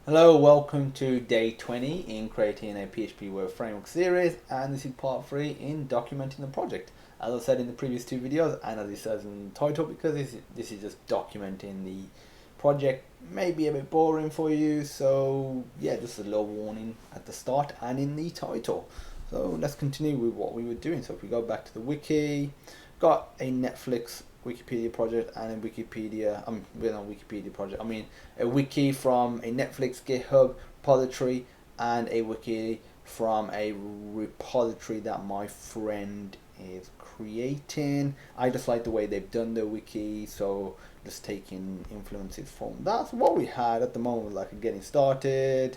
Hello, welcome to day 20 in creating a PHP Web Framework series, and this is part 3 in documenting the project. As I said in the previous two videos, and as it says in the title, because this is just documenting the project, may be a bit boring for you, so yeah, just a little warning at the start and in the title. So let's continue with what we were doing. So if we go back to the wiki, got a Netflix Wikipedia project and a Wikipedia, we're not Wikipedia project, I mean a wiki from a Netflix GitHub repository and a wiki from a repository that my friend is creating. I just like the way they've done the wiki, so just taking influences from that's what we had at the moment, like getting started.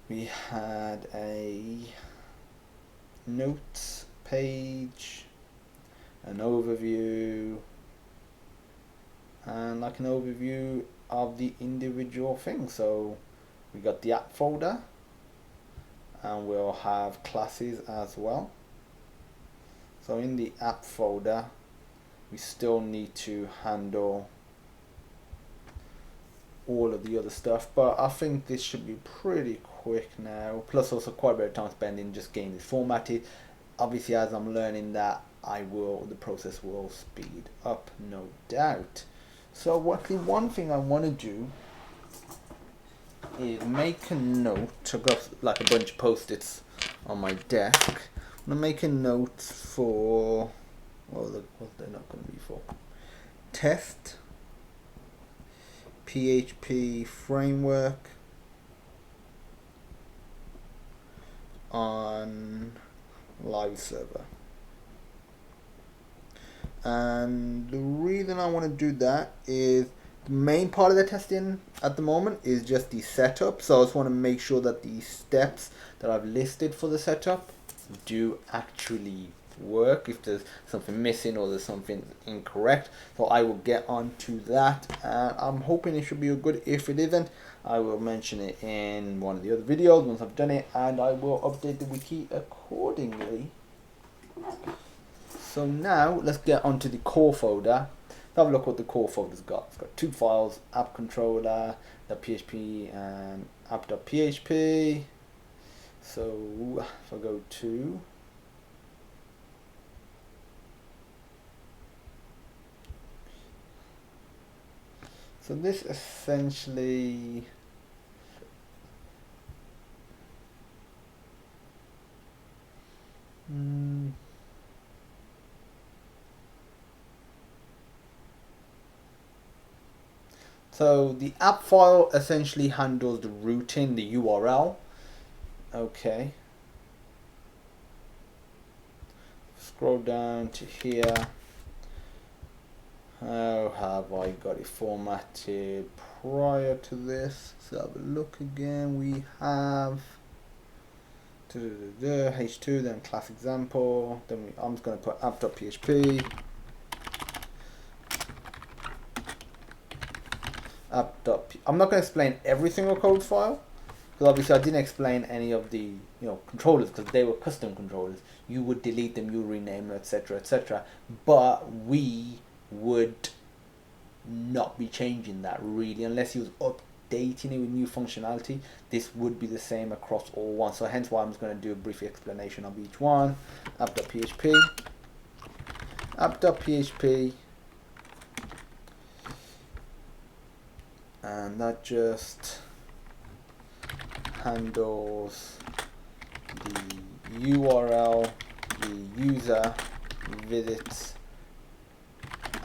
We had a notes page, an overview, and like an overview of the individual things. So we got the app folder, and we'll have classes as well. So in the app folder, we still need to handle all of the other stuff, but I think this should be pretty quick now. Plus also quite a bit of time spent in just getting this formatted. Obviously, as I'm learning that, the process will speed up, no doubt. So one thing I want to do is make a note. I've got like a bunch of post-its on my desk. I'm gonna make a note for what they're not gonna be for. Test PHP framework on live server. And the reason I want to do that is the main part of the testing at the moment is just the setup. So I just want to make sure that the steps that I've listed for the setup do actually work, if there's something missing or there's something incorrect. So I will get on to that, and I'm hoping it should be good. If it isn't, I will mention it in one of the other videos once I've done it, and I will update the wiki accordingly. So now let's get onto the core folder. Have a look what the core folder's got. It's got two files: app controller, .php, and app.php. So if I go to this essentially so the app file essentially handles the routing, the URL. Okay. Scroll down to here. How have I got it formatted prior to this? So have a look again. We have h2, then class example. Then I'm just going to put app.php. I'm not going to explain every single code file, because obviously I didn't explain any of the controllers, because they were custom controllers. You would delete them, you rename them, etc., etc. But we would not be changing that really, unless you was updating it with new functionality. This would be the same across all ones. So hence why I'm just going to do a brief explanation of each one. App.php, app.php. And that just handles the URL, the user visits,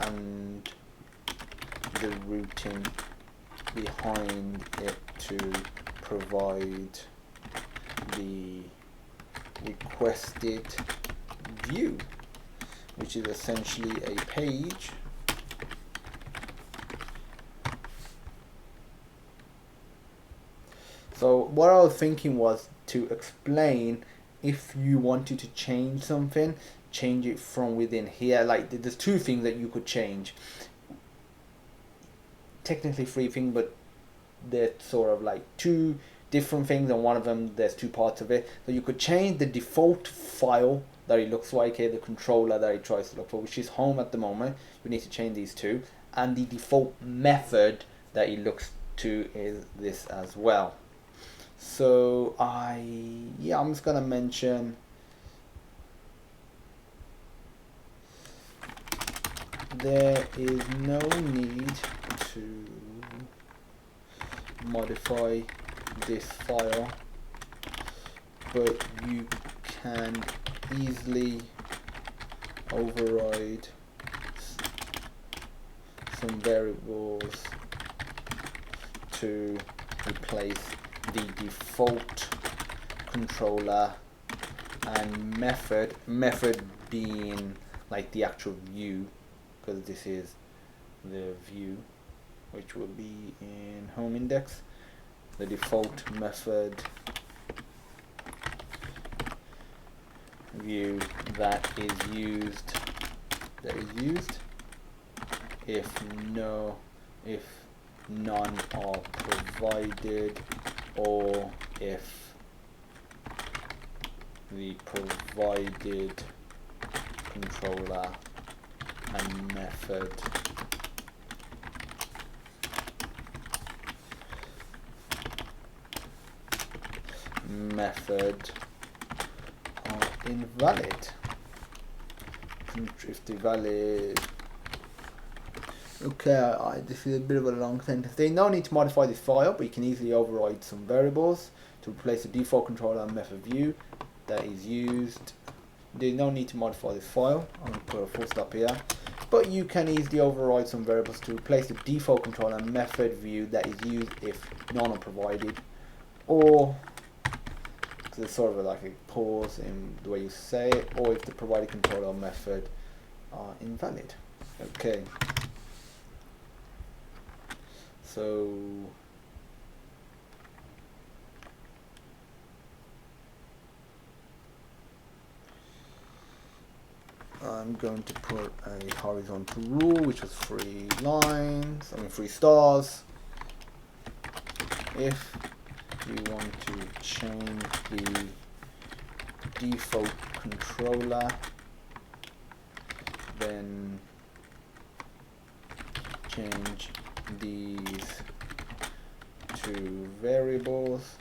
and the routing behind it to provide the requested view, which is essentially a page So what I was thinking was to explain, if you wanted to change something, change it from within here. Like there's two things that you could change. Technically three things, but they're sort of like two different things, and one of them there's two parts of it. So you could change the default file that it looks like here, the controller that it tries to look for, which is home at the moment. You need to change these two, and the default method that it looks 2 is this as well. So I'm just gonna mention there is no need to modify this file, but you can easily override some variables to replace the default controller and method being like the actual view, because this is the view which will be in home index. The default method view that is used if none are provided, or if the provided controller and method are invalid. If the valid, okay, this is a bit of a long sentence. There's no need to modify this file, but you can easily override some variables to replace the default controller and method view that is used. There's no need to modify this file. I'm going to put a full stop here. But you can easily override some variables to replace the default controller and method view that is used if none are provided, or there's sort of like a pause in the way you say it, or if the provided controller or method are invalid. Okay. So I'm going to put a horizontal rule, which is 3 stars. If you want to change the default controller, then change these two variables.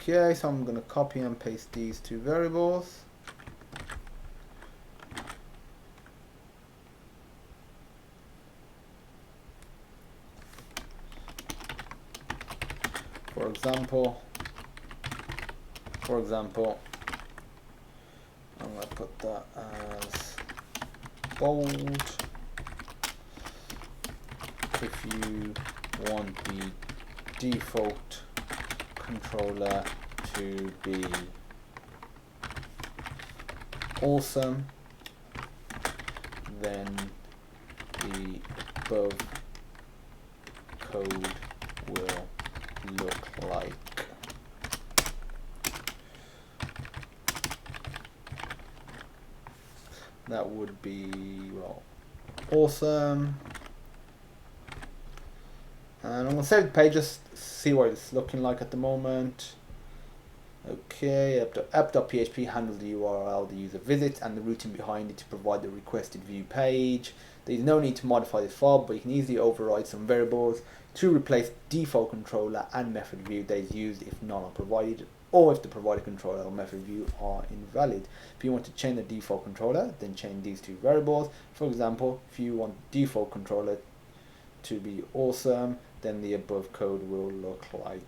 Okay, so I'm going to copy and paste these two variables. For example, I'm going to put that as bold. If you want the default controller to be awesome, then the above code will look like. That would be, well, awesome. And I'm going to save the page, just see what it's looking like at the moment. Okay, app.php handles the URL the user visits and the routing behind it to provide the requested view page. There is no need to modify this file, but you can easily override some variables to replace default controller and method view that is used if none are provided, or if the provided controller or method view are invalid. If you want to change the default controller, then change these two variables. For example, if you want default controller to be awesome, then the above code will look like.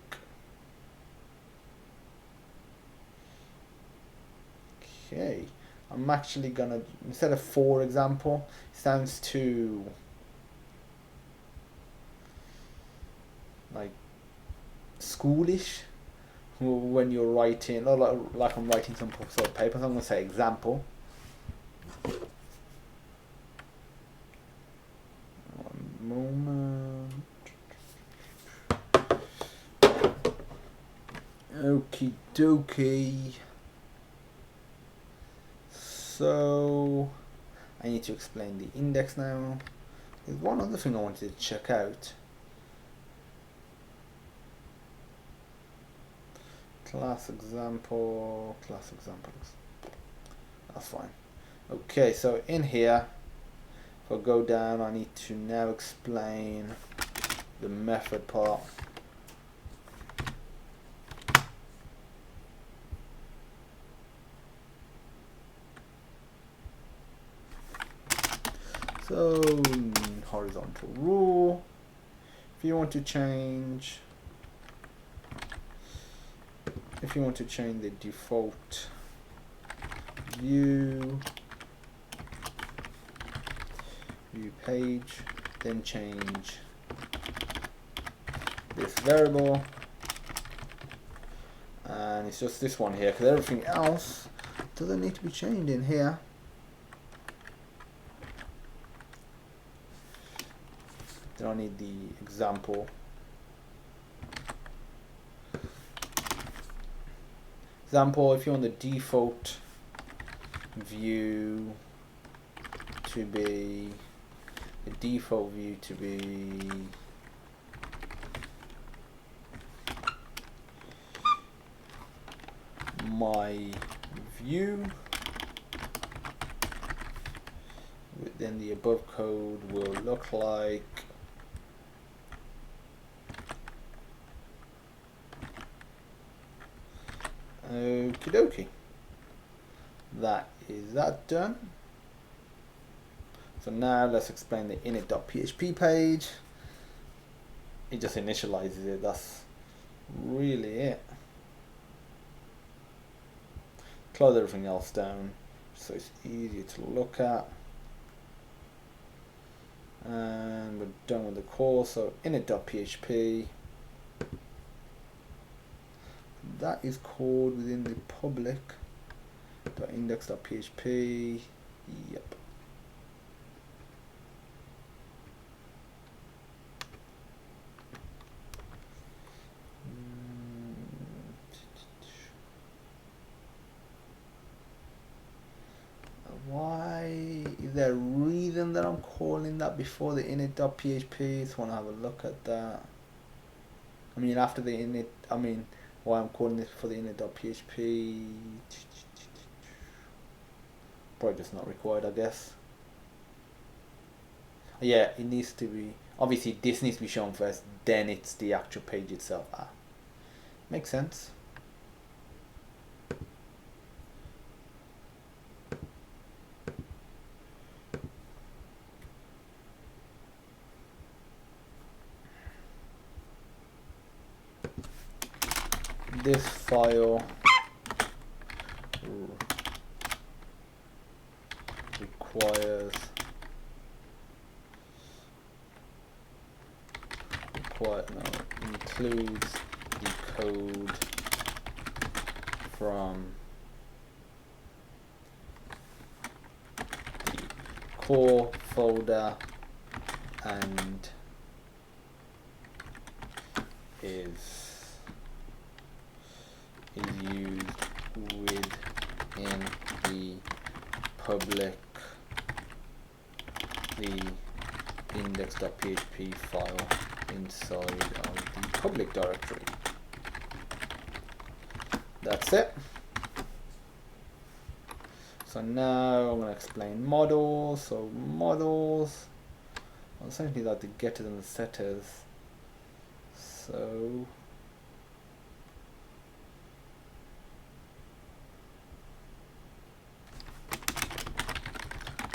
Okay, I'm actually gonna, instead of for example, it sounds too like schoolish when you're writing, like I'm writing some sort of paper. So I'm gonna say example. One moment. Okie dokie. So I need to explain the index now. There's one other thing I wanted to check out. Class examples. That's fine. Okay, so in here, if I go down, I need to now explain the method part. So horizontal rule. If you want to change the default view page, then change this variable, and it's just this one here because everything else doesn't need to be changed in here. Then I need the example. Example, if you want the default view to be my view, then the above code will look like okie dokie. That is that done. So now let's explain the init.php page. It just initializes it, that's really it. Close everything else down so it's easier to look at. And we're done with the core, so init.php. That is called within the public.index.php. Yep. Why is there a reason that I'm calling that before the init.php? So want to have a look at that. I mean after the init, why I'm calling this for the init.php. Probably just not required, I guess. Yeah, it needs to be, obviously this needs to be shown first, then it's the actual page itself. Makes sense. This file includes the code from the core folder and is used within the public, the index.php file inside of the public directory. That's it. So now I'm going to explain models. So models, I'll essentially like the getters and the setters. So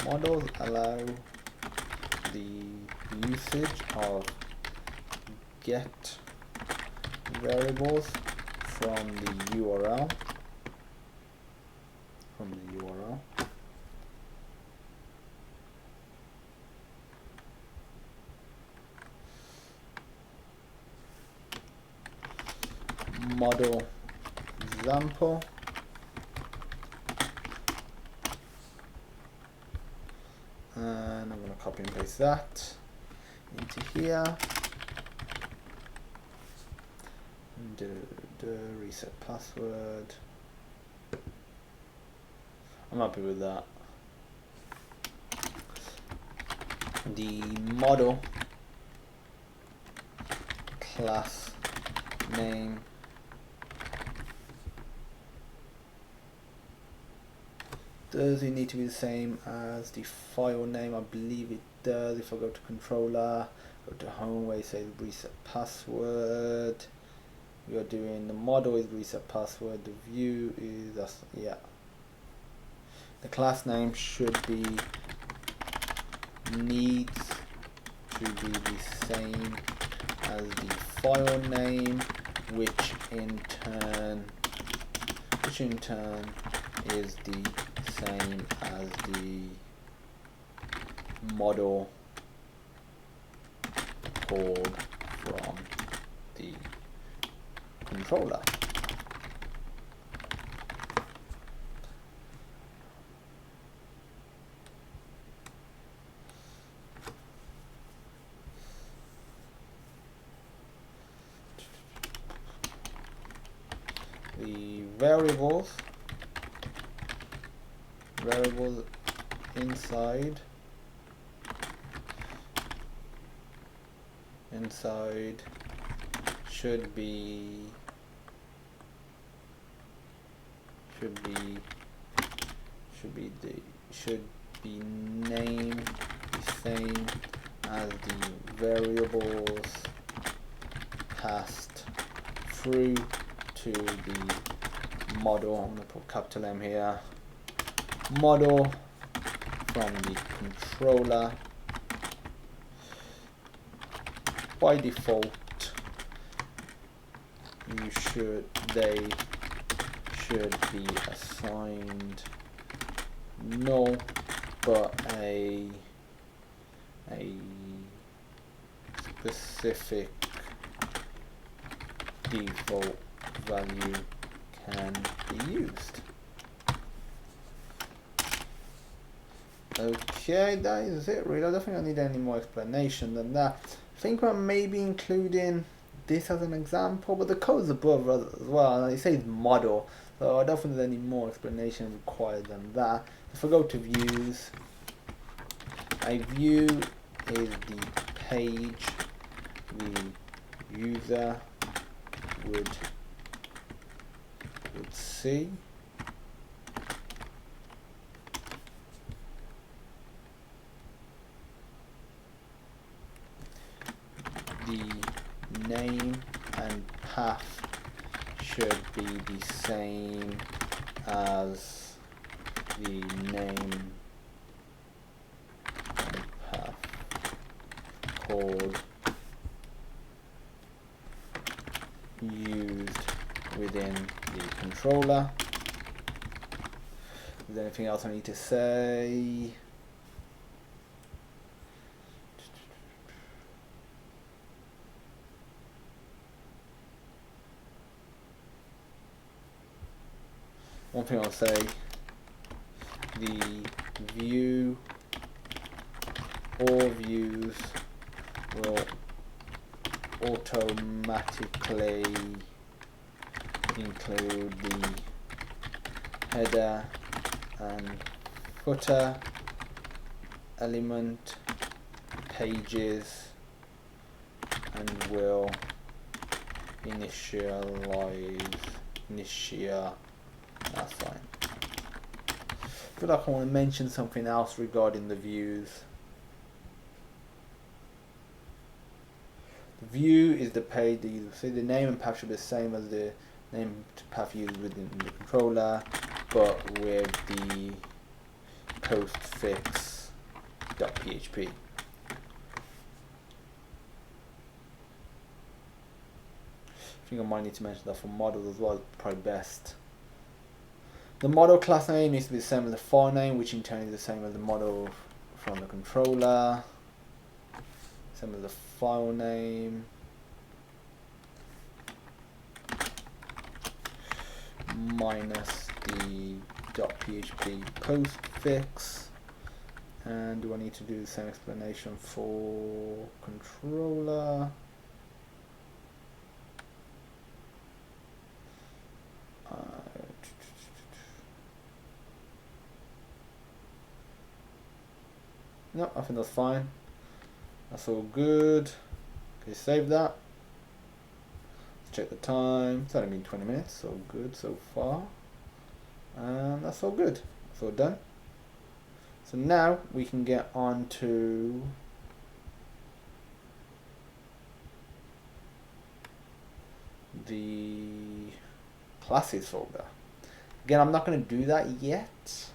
models allow the usage of get variables from the URL. Model example. And I'm going to copy and paste that into here. Reset password. I'm happy with that. The model class name Does it need to be the same as the file name? I believe it does. If I go to controller, go to home where it says reset password, we are doing the model is reset password, the view is yeah. The class name should be needs to be the same as the file name, which in turn is the same as the model called from the controller. The variables inside should be named the same as the variables passed through to the model. I'm going to put capital M here. Model from the controller. By default, they should be assigned null, but a specific default value can be used. Okay, that is it really. I don't think I need any more explanation than that. I think I'm maybe including this as an example, but the code's above as well, and it says model, so I don't think there's any more explanation required than that. If I go to views, a view is the page the user would see. The name and path should be the same as the name and path called used within the controller. Is there anything else I need to say? One thing I'll say, the view or views will automatically include the header and footer element pages and will initialize that's fine. I feel like I want to mention something else regarding the views. The view is the page that you see. The name and path should be the same as the name and path used within the controller, but with the postfix.php. I think I might need to mention that for models as well, probably best. The model class name needs to be the same as the file name, which in turn is the same as the model from the controller. Same as the file name. Minus the .php postfix. And do I need to do the same explanation for controller? No, I think that's fine. That's all good. Okay, save that. Let's check the time. It's only been 20 minutes, so good so far. And that's all good. So done. So now we can get on to the classes folder. Again, I'm not going to do that yet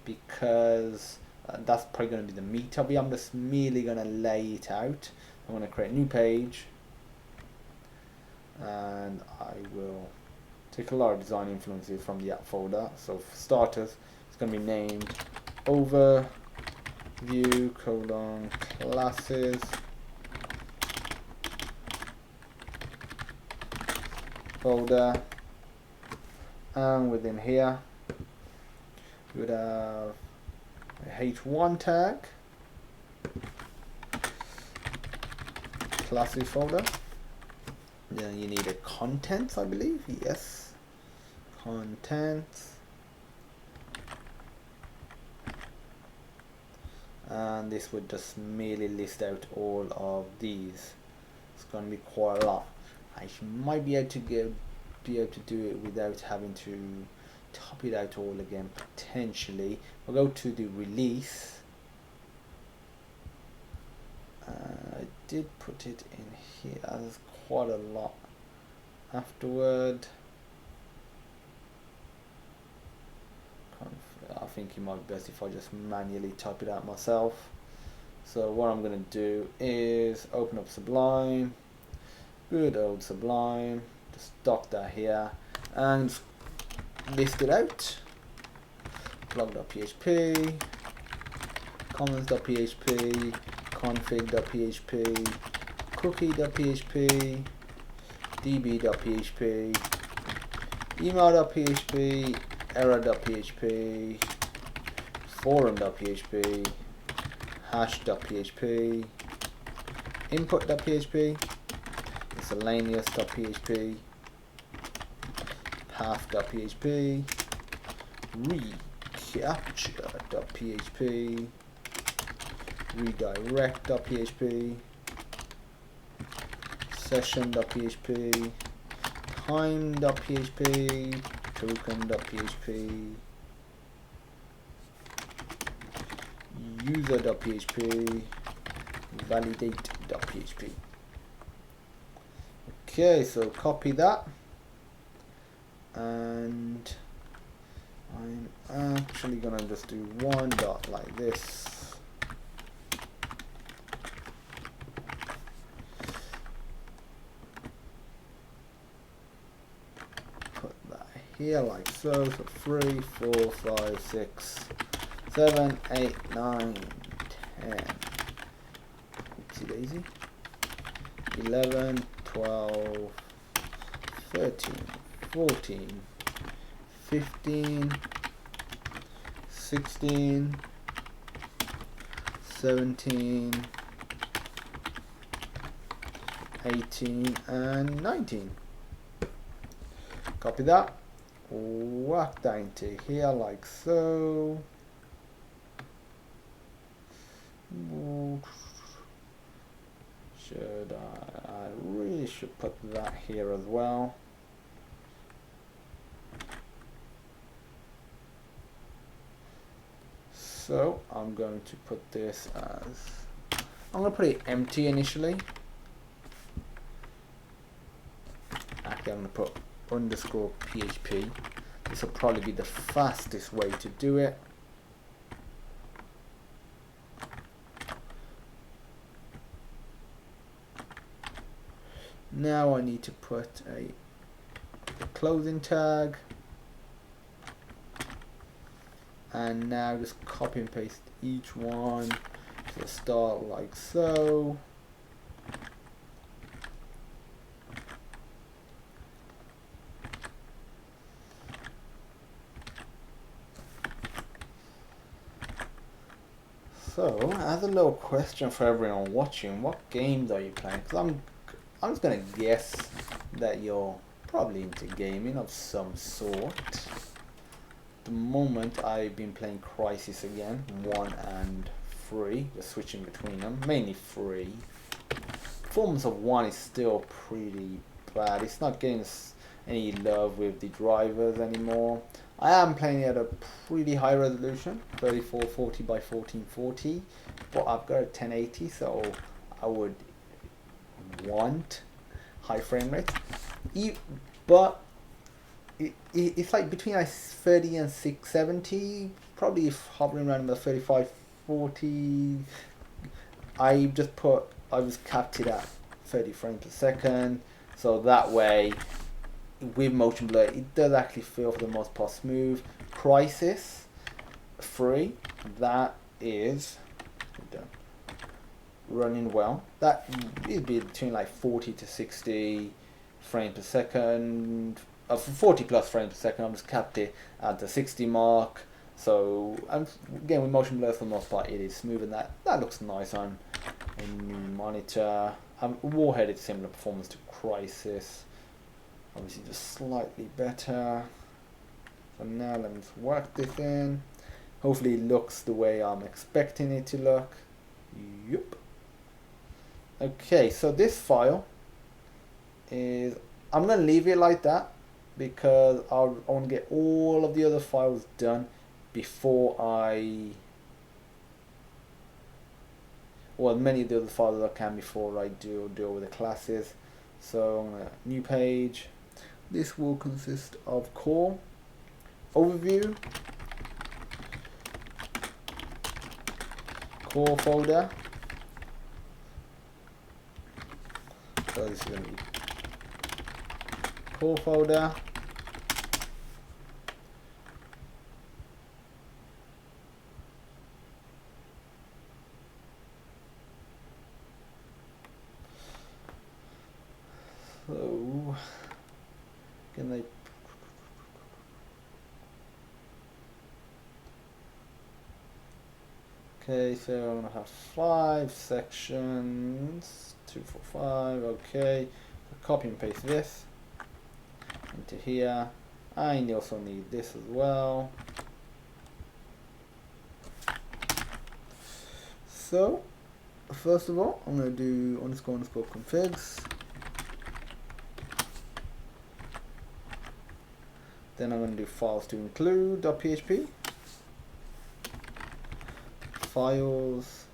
because that's probably going to be the meat of it. I'm just merely going to lay it out. I'm going to create a new page, and I will take a lot of design influences from the app folder. So for starters, it's going to be named overview : classes folder, and within here we would have a h1 tag, classes folder. Then you need a contents, I believe. Yes, contents, and this would just merely list out all of these. It's going to be quite a lot. I might be able to do it without having to top it out all again, potentially. We'll go to the release. I did put it in here. There's quite a lot afterward. I think it might be best if I just manually type it out myself. So what I'm going to do is open up Sublime, good old Sublime, just dock that here and list it out. Blog.php, comments.php, config.php, cookie.php, db.php, email.php, error.php, forum.php, hash.php, input.php, miscellaneous.php, path.php, recapture.php, redirect.php, session.php, time.php, token.php, user.php, validate.php. Okay, so copy that, and I'm actually gonna just do one dot like this. Put that here like so. So 3, 4, 5, 6, 7, 8, 9, 10. Oopsie daisy. 11, 12, 13, 14, 15, 16, 17, 18, and 19. Copy that, whack that into here like so. Should I really should put that here as well. So I'm going to put this as, I'm going to put it empty initially. Actually, I'm going to put underscore PHP. This will probably be the fastest way to do it. Now I need to put a closing tag, and now just copy and paste each one. So start like so. So, as a little question for everyone watching, what games are you playing? Because I'm just gonna guess that you're probably into gaming of some sort. At the moment, I've been playing Crisis again, 1 and 3. We're switching between them, mainly 3. Performance of 1 is still pretty bad. It's not getting any love with the drivers anymore. I am playing at a pretty high resolution, 3440 by 1440, but I've got a 1080, so I would want high frame rate. But it's like between like 30 and 670, probably hovering around about 35, 40. I just capped it at 30 frames per second, so that way with motion blur it does actually feel for the most part smooth. Crisis free, that is running well. That would be between like 40 to 60 frames per second. For 40 plus frames per second, I've just capped it at the 60 mark. So again, with motion blur for the most part, it is smooth, and that looks nice on a new monitor. Warhead is similar performance to Crisis, obviously just slightly better. So now let me work this in. Hopefully it looks the way I'm expecting it to look. Yep. Okay, so this file is, I'm going to leave it like that because I want to get all of the other files done before many of the other files I can before I do with the classes. So I'm going to new page. This will consist of core, overview, core folder. So this is going to be core folder. So can I okay, so I'm gonna have 5 sections, 2, 4, 5. Okay, so copy and paste this into here. I also need this as well. So first of all, I'm gonna do underscore configs. Then I'm going to do files to include.php, files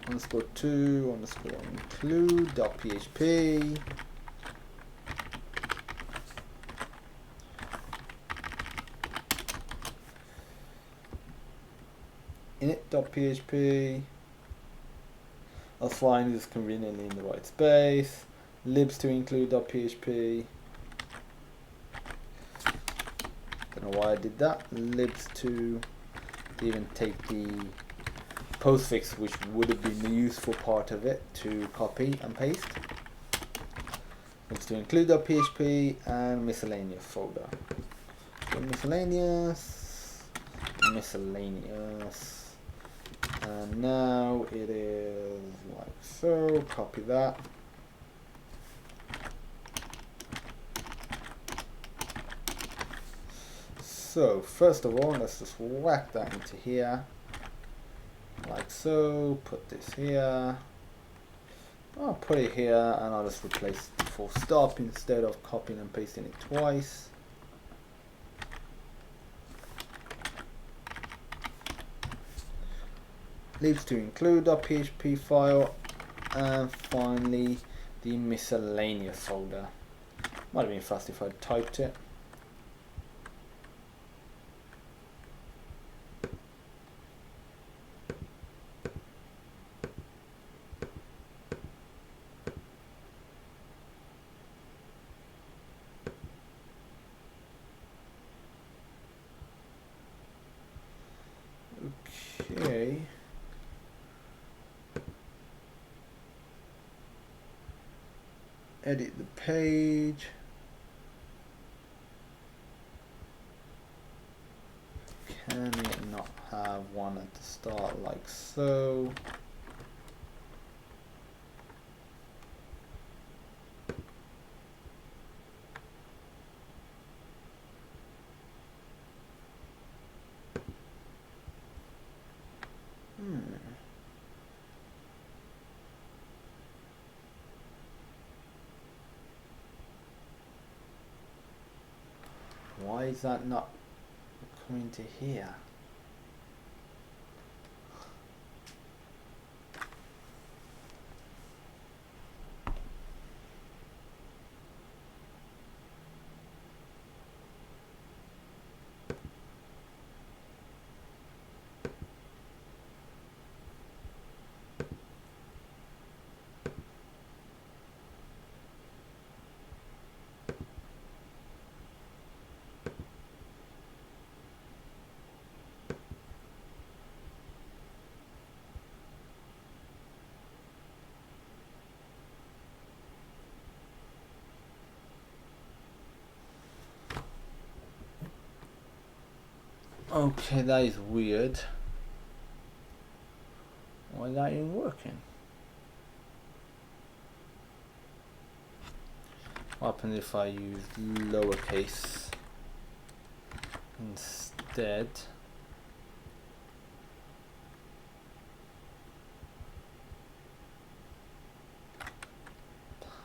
underscore to underscore include.php, init.php. I'll find this conveniently in the right space, libs to include.php. Don't know why I did that. Libs to even take the postfix, which would have been the useful part of it, to copy and paste. Libs to include.php and miscellaneous folder. So miscellaneous, and now it is like so. Copy that. So first of all, let's just whack that into here, like so. Put this here. I'll put it here, and I'll just replace the full stop instead of copying and pasting it twice. Leaves to include.php file, and finally the miscellaneous folder. Might have been fast if I typed it. Okay. Edit the page. Can it not have one at the start like so? Why is that not coming to here? Okay, that is weird. Why that ain't working? What happens if I use lowercase instead?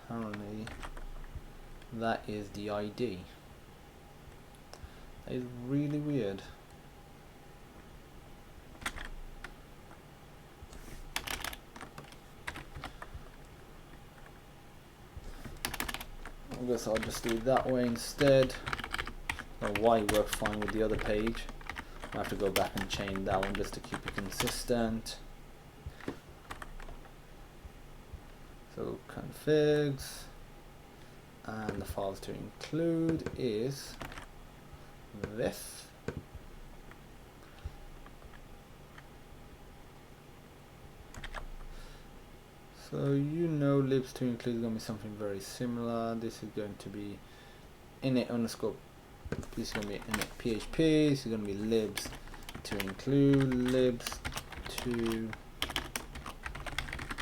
Apparently that is the ID. That is really weird. I guess I'll just do it that way instead. Or Y worked fine with the other page. I have to go back and change that one just to keep it consistent. So configs, and the files to include is this. So you know libs to include is going to be something very similar. This is going to be init underscore, this is going to be init PHP, this is going to be libs to include, libs to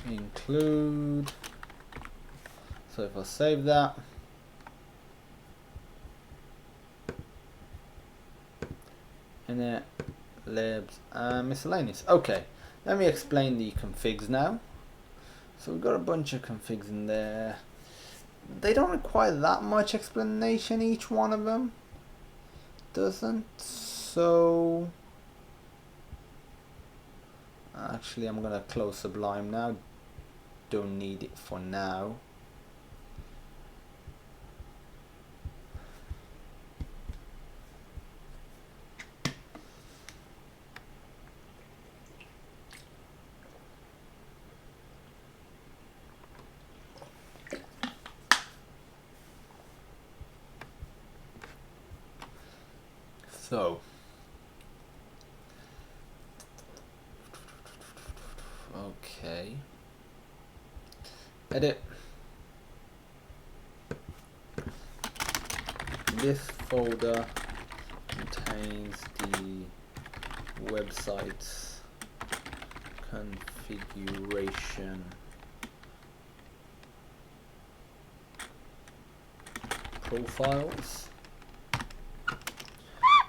include. So if I save that, init, libs, and miscellaneous. Okay, let me explain the configs now. So we've got a bunch of configs in there. They don't require that much explanation, each one of them doesn't. So actually I'm gonna close Sublime now, don't need it for now. So okay, edit. This folder contains the website's configuration profiles,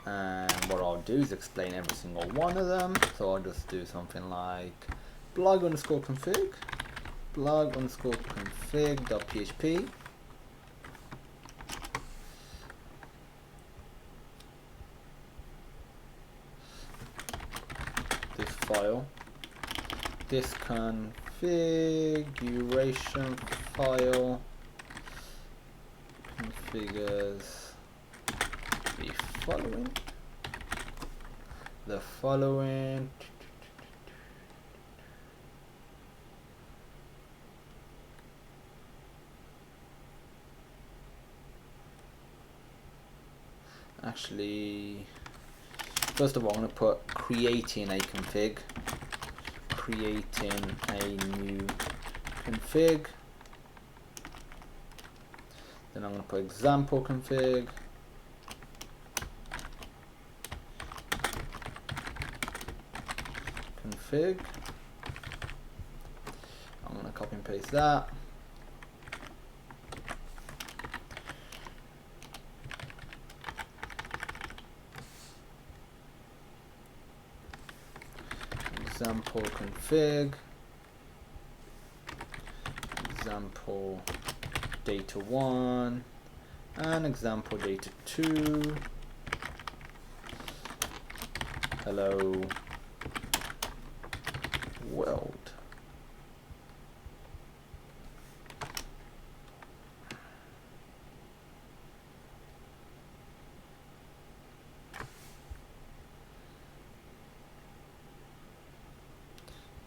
and what I'll do is explain every single one of them. So I'll just do something like blog underscore config, blog underscore config.php, this file, this configuration file configures the following, actually first of all I'm going to put creating a config, creating a new config, then I'm going to put example config, config. I'm going to copy and paste that. Example config, example data 1, and example data 2. hello world.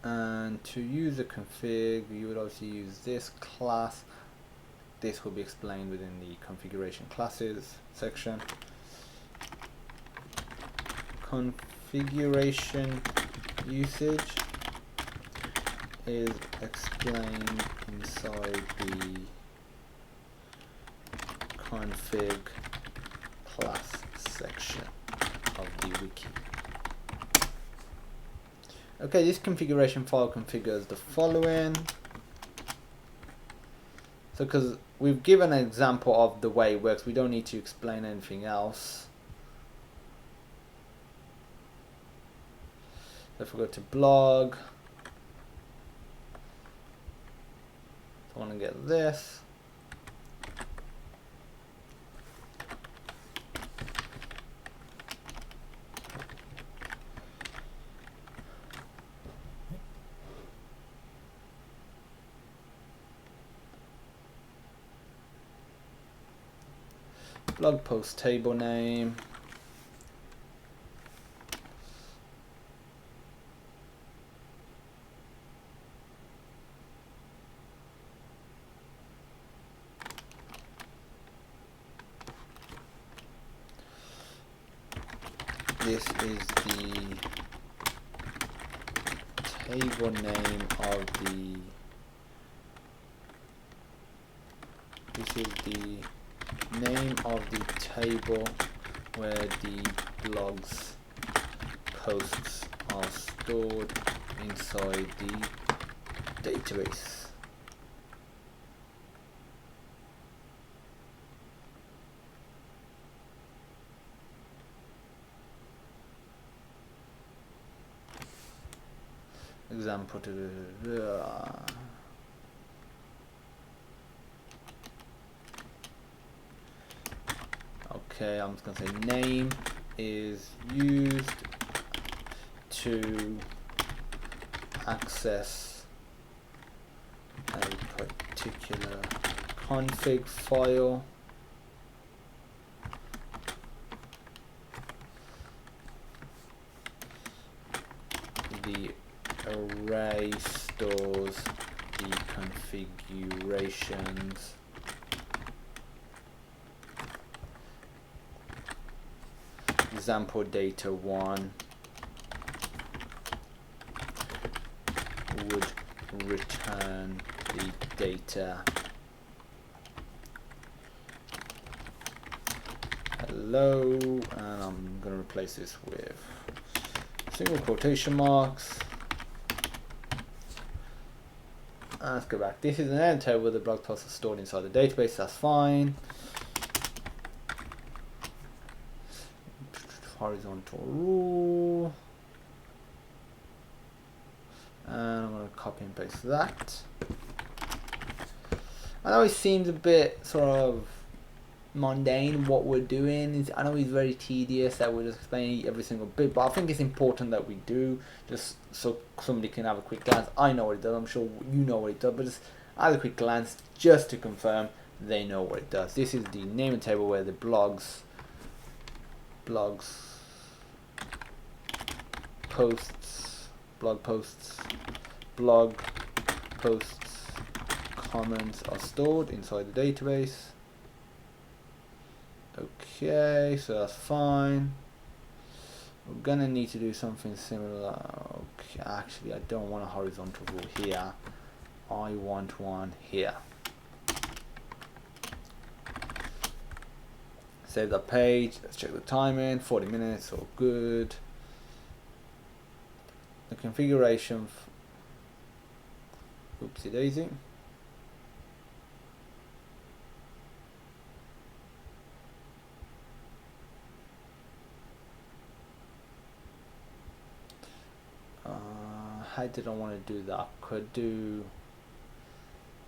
And to use a config, you would obviously use this class. This will be explained within the configuration classes section. Configuration usage is explained inside the config class section of the wiki. Okay, this configuration file configures the following. So because we've given an example of the way it works, we don't need to explain anything else. So if we go to blog, I want to get this. Blog post table name. This is the table name of the. This is the name of the table where the blog's posts are stored inside the database. Example to okay, I'm just going to say name is used to access a particular config file. The array stores the configurations example data 1 would return the data hello, and I'm going to replace this with single quotation marks. And let's go back. This is an error table where the blog posts are stored inside the database. That's fine. Horizontal rule, and I'm going to copy and paste that. I know it seems a bit sort of mundane what we're doing. I know it's very tedious that we're just explaining every single bit, but I think it's important that we do, just so somebody can have a quick glance. I know what it does, I'm sure you know what it does, but just have a quick glance just to confirm they know what it does. This is the naming table where the blog posts, comments are stored inside the database. Okay, so that's fine. We're gonna need to do something similar. Okay, actually I don't want a horizontal rule here. I want one here. Save that page. Let's check the timing. 40 minutes, all good. The configuration. Oopsie daisy. I didn't want to do that. Could do.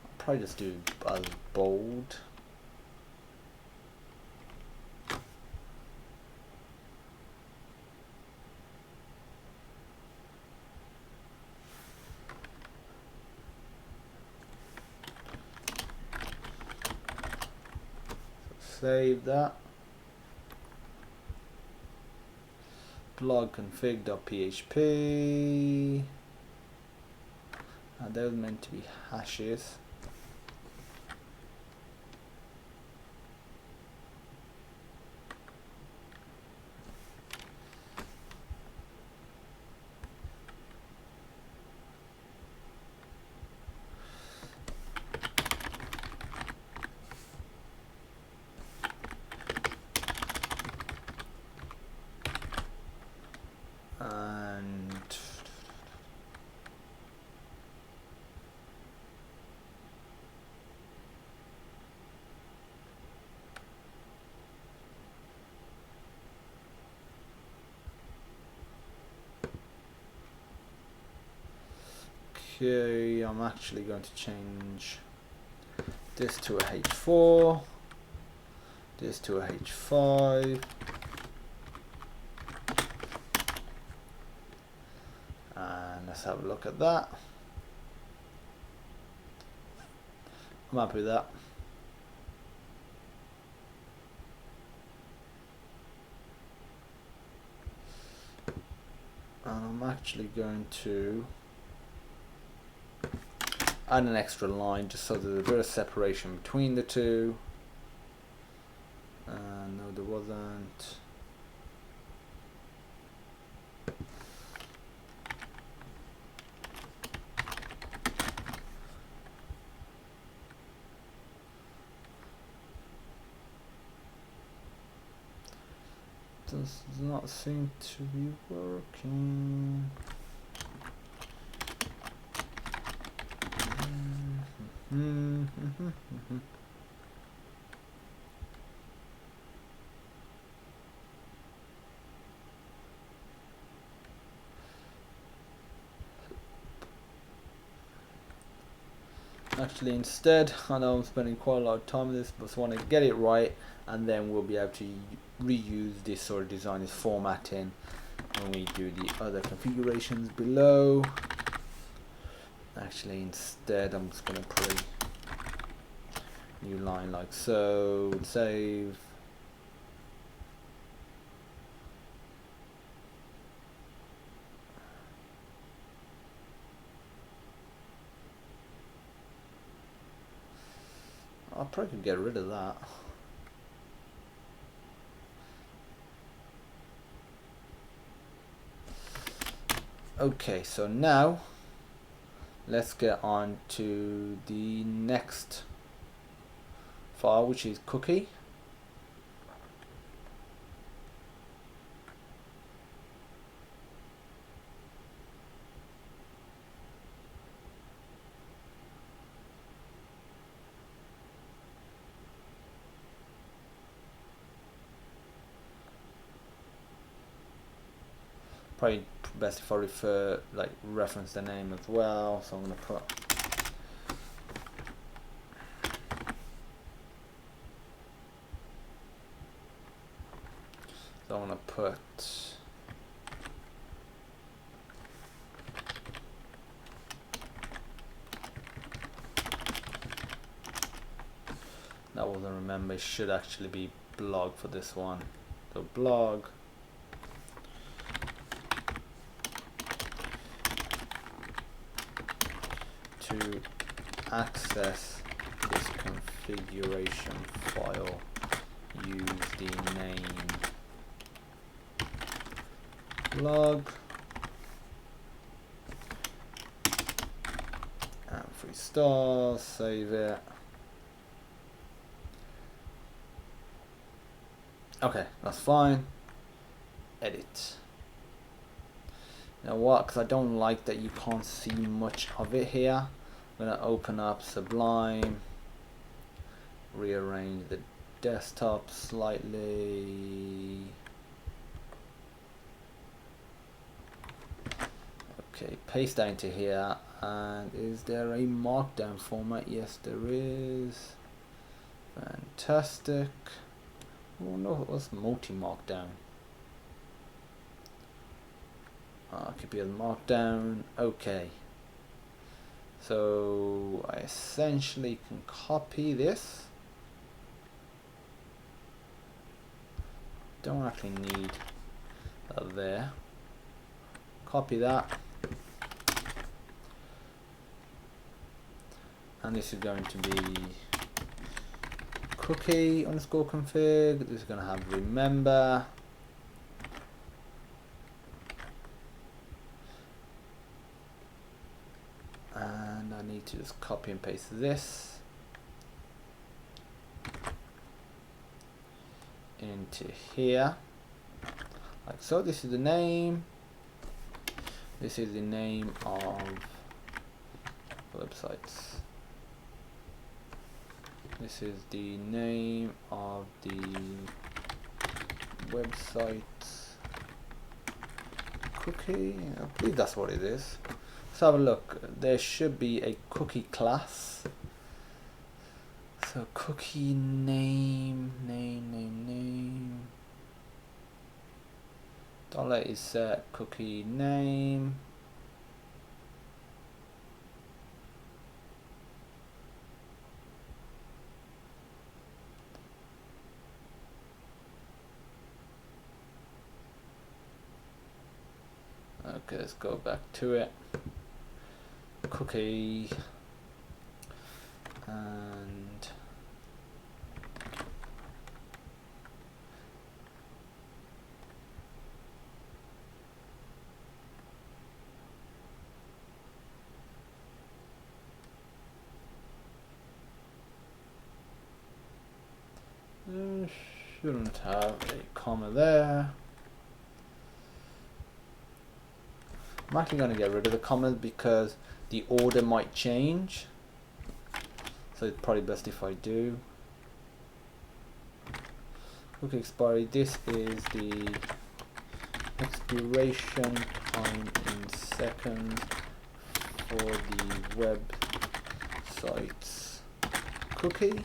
I'll probably just do bold. save that. Blog config.php, and those meant to be hashes. Okay, I'm actually going to change this to a H4, this to a H5, and let's have a look at that. I'm happy with that. And I'm actually going to add an extra line just so there's a bit of separation between the two. No, there wasn't. Does not seem to be working. Actually, instead, I know I'm spending quite a lot of time with this, but I want to get it right, and then we'll be able to reuse this or design this formatting when we do the other configurations below. Actually, instead, I'm just going to put a new line like so, save. I probably could get rid of that. Okay, so now let's get on to the next file, which is cookie. Probably best if I reference the name as well. So I'm going to put that wasn't remember, it should actually be blog for this one. So blog to access this configuration file, use the name blog and 3 stars, save it. Okay, that's fine. Edit. Now what, because I don't like that you can't see much of it here, I'm going to open up Sublime, rearrange the desktop slightly. Okay, paste that into here. And is there a markdown format? Yes, there is. Fantastic. Oh no, it was multi-markdown. Could be a markdown. Okay. So I essentially can copy this. don't actually need that there. Copy that. And this is going to be cookie underscore config. This is going to have remember. And I need to just copy and paste this into here, like so. This is the name. This is the name of websites. This is the name of the website cookie. I believe that's what it is. Let's have a look. There should be a cookie class. So cookie name. Dollar is set cookie name. Okay, let's go back to it. Cookie and shouldn't have a comma there. I'm actually going to get rid of the commas because the order might change, so it's probably best if I do. Cookie expiry, this is the expiration time in seconds for the website's cookie.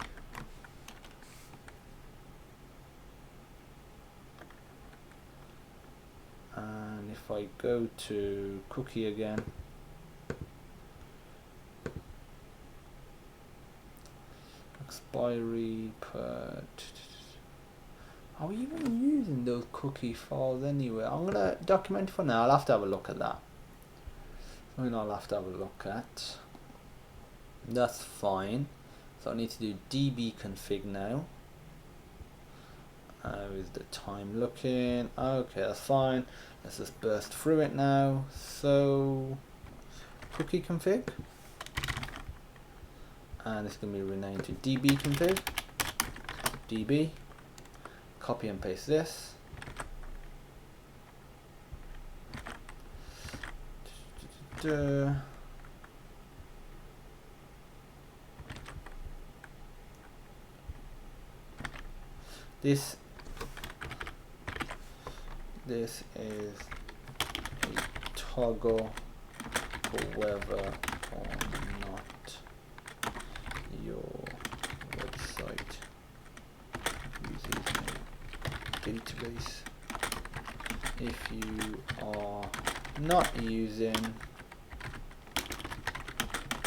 And if I go to cookie again, expiry per, are we even using those cookie files anyway? I'm gonna document for now. I'll have to have a look at that. Something I'll have to have a look at. That's fine. So I need to do db config now. How is the time looking? Okay, that's fine. Let's just burst through it now. So cookie config, and it's going to be renamed to db config. db, copy and paste this. This is a toggle for whether or not your website uses a database. If you are not using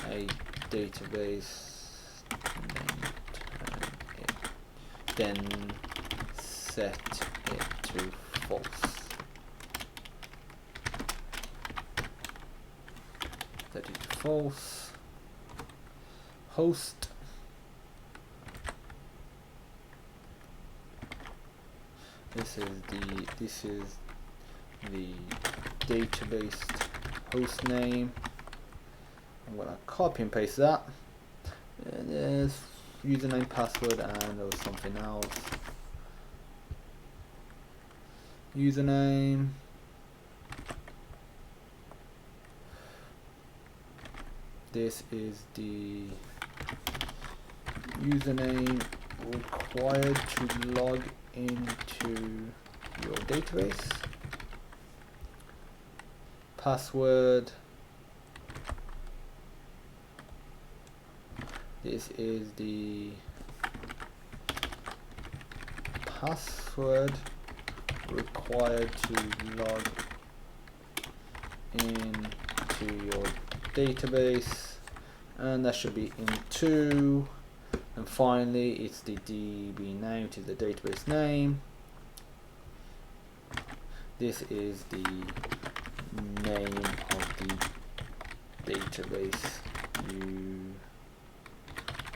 a database, then set it to false. Set it to false. Host. This is the database host name. I'm gonna copy and paste that. And there's username, password, and there was something else. Username. This is the username required to log into your database. Password. This is the password required to log into your database, and that should be in 2. And finally, it's the DB name, which is the database name. This is the name of the database you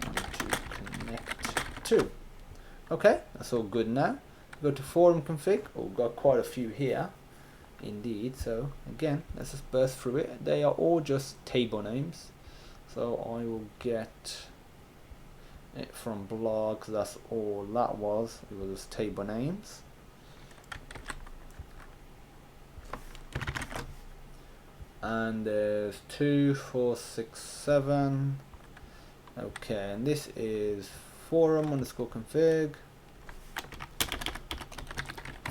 want to connect to. Okay, that's all good now. Go to forum config. Oh, we've got quite a few here indeed. So again, let's just burst through it. They are all just table names. So I will get it from blog, 'cause that's all that was. It was just table names. And there's 2, 4, 6, 7. Okay, and this is forum underscore config.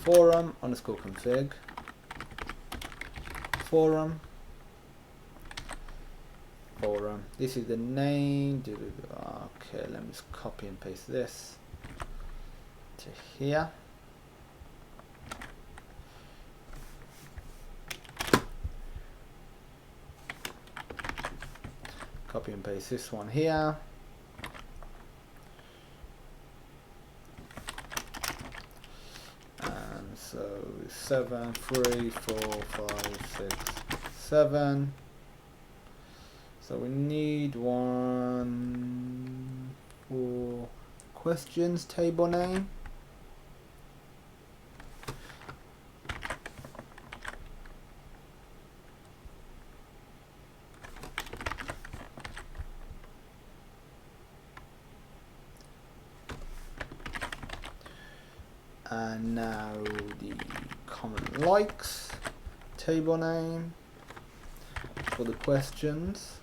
Forum underscore config. Forum. Forum. This is the name. Okay, let me just copy and paste this to here. Copy and paste this one here. And so 7, 3, 4, 5, 6, 7. So we need one for questions table name. And now the comment likes table name for the questions.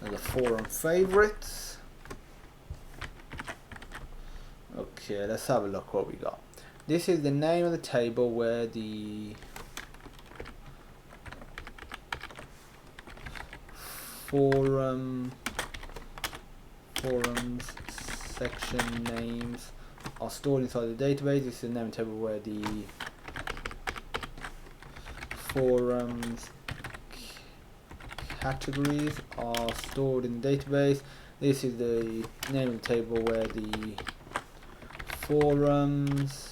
And the forum favorites. Okay, let's have a look what we got. This is the name of the table where the forums section names are stored inside the database. This is the name of the table where the forums categories are stored in the database. This is the name of the table where the forums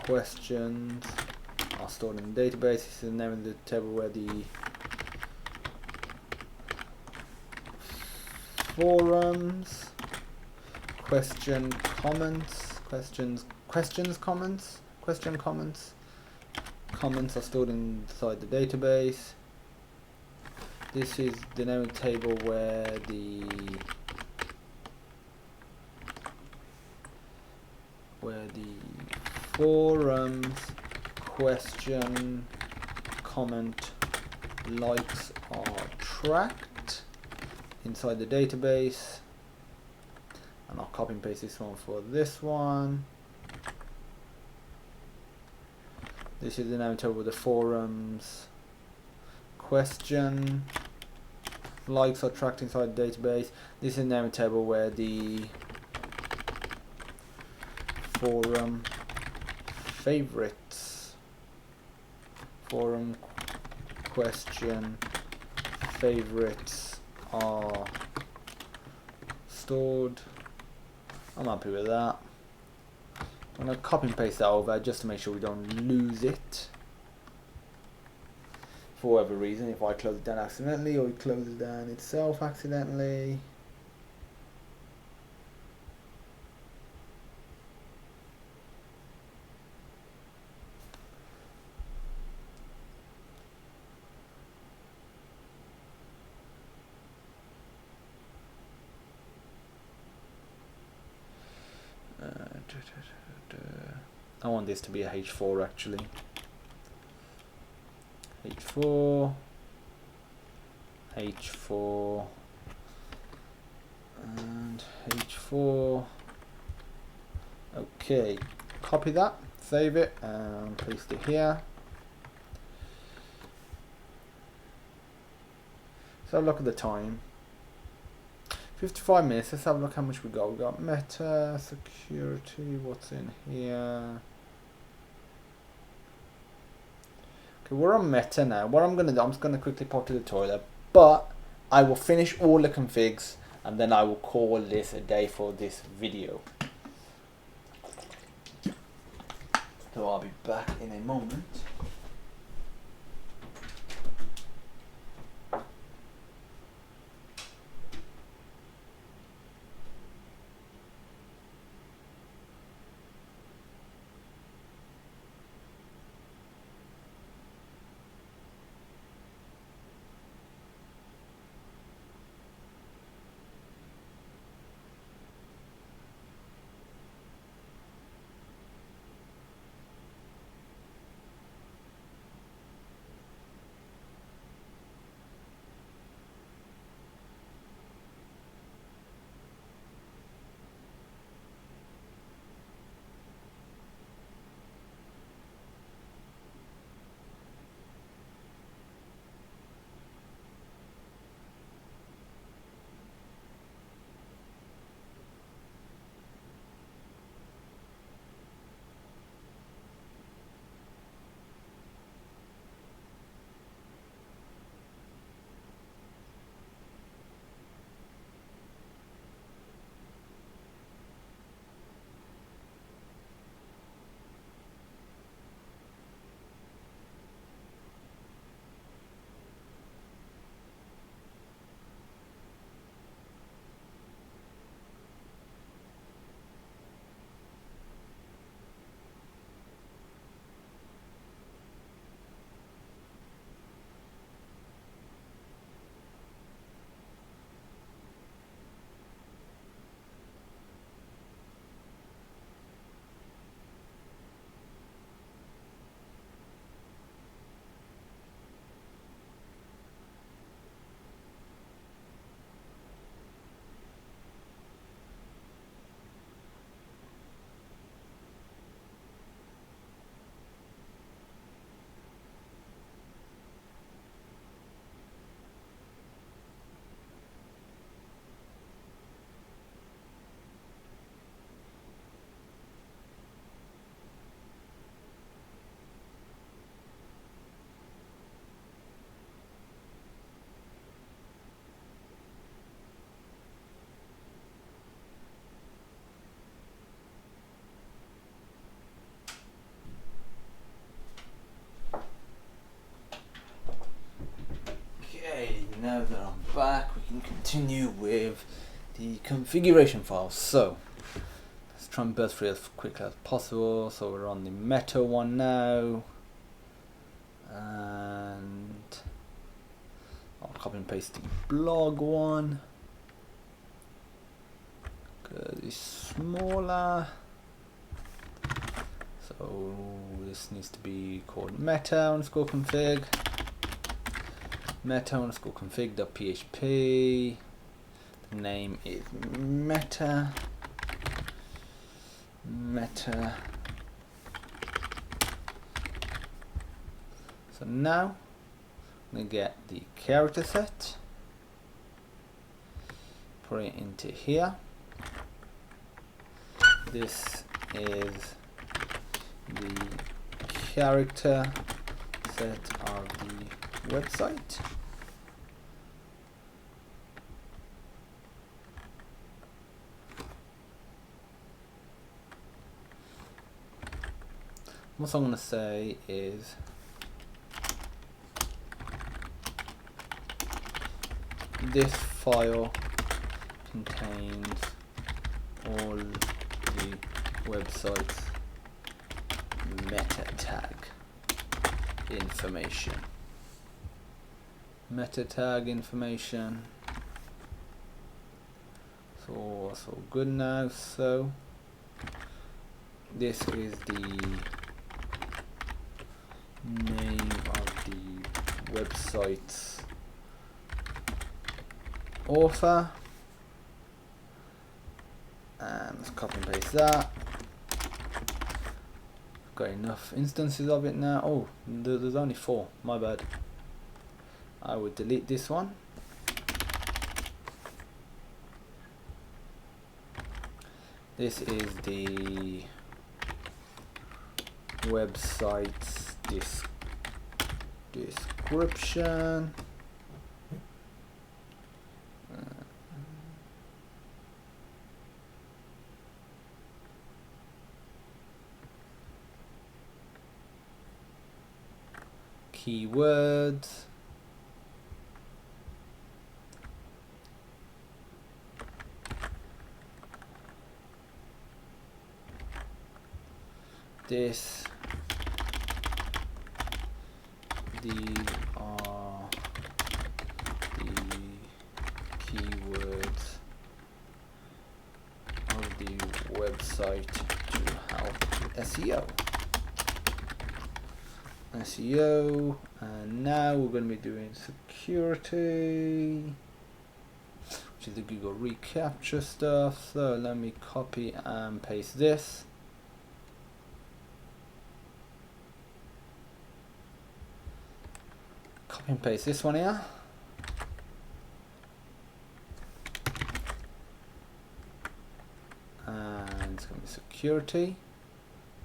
questions are stored in the database. This is the name of the table where the forums question comments are stored inside the database. This is the name of the table where the forums question comment likes are tracked inside the database. And I'll copy and paste this one for this one. This is the name table of the forums question likes are tracked inside the database. This is the name table where the forum favorites forum question favorites are stored. I'm happy with that. I'm going to copy and paste that over just to make sure we don't lose it for whatever reason, if I close it down accidentally or it closes down itself accidentally. I want this to be a H4 actually. H4, H4, and H4. Okay, copy that, save it, and paste it here. So have a look at the time. 55 minutes. Let's have a look how much we got. We got meta, security, what's in here? Okay, we're on meta now. What I'm gonna do, I'm just gonna quickly pop to the toilet, but I will finish all the configs and then I will call this a day for this video. So I'll be back in a moment. Now that I'm back, we can continue with the configuration files. So let's try and burst through as quickly as possible. So we're on the meta one now, and I'll copy and paste the blog one because it's smaller. So this needs to be called meta_config. meta_config.php. The name is meta. So now I'm going to get the character set, put it into here. This is the character set of the website. What I'm going to say is this file contains all the website's meta tag information. Meta tag information. So that's all good now. So this is the name of the website's author, and let's copy and paste that. Got enough instances of it now. Oh, there's only 4, my bad. I would delete this one. This is the website's description. Keywords. These are the keywords of the website to help SEO. And now we're going to be doing security, which is the Google reCAPTCHA stuff. So let me copy and paste this. Copy and paste this one here. And it's going to be security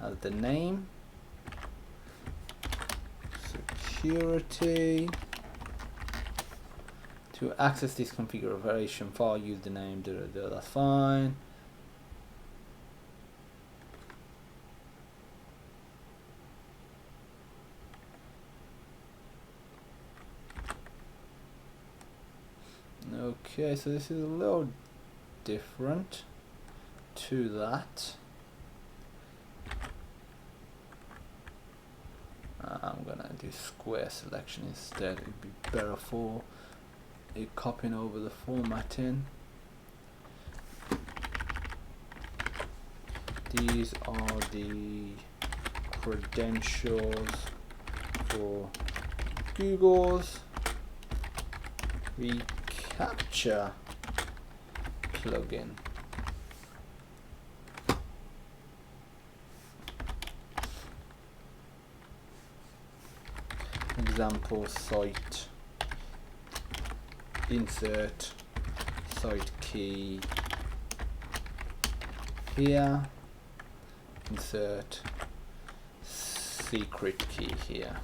as the name. Security. To access this configuration file, use the name, that's fine. Okay, so this is a little different to that. I'm gonna do square selection instead. It'd be better for it copying over the formatting. These are the credentials for Google's reCAPTCHA plugin. Example site, insert site key here, insert secret key here.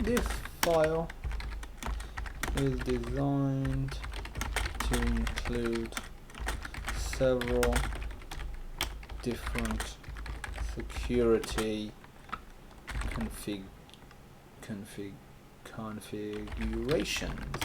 This file is designed to include several different security configurations.